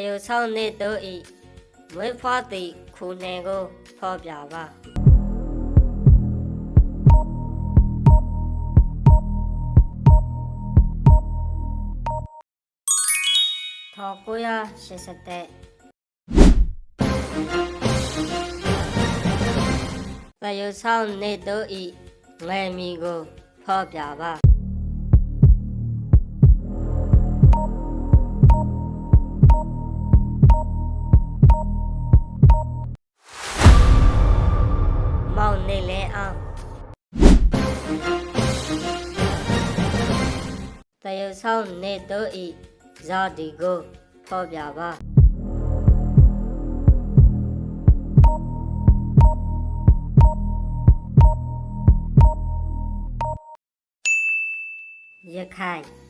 ယုတ်ဆောင်နေတို့ဤမွေးဖွားသည့်ခုနယ်ကိုဖော်ပြပါ1980တယုတ်ဆောင်နေတို့ဤငယ်မီကိုဖော်ပြပါမောင်နေလဲအောင်တယုတ်ဆောင်နေတို့ဤဇာတိကိုဖော်ပြပါရခိုင်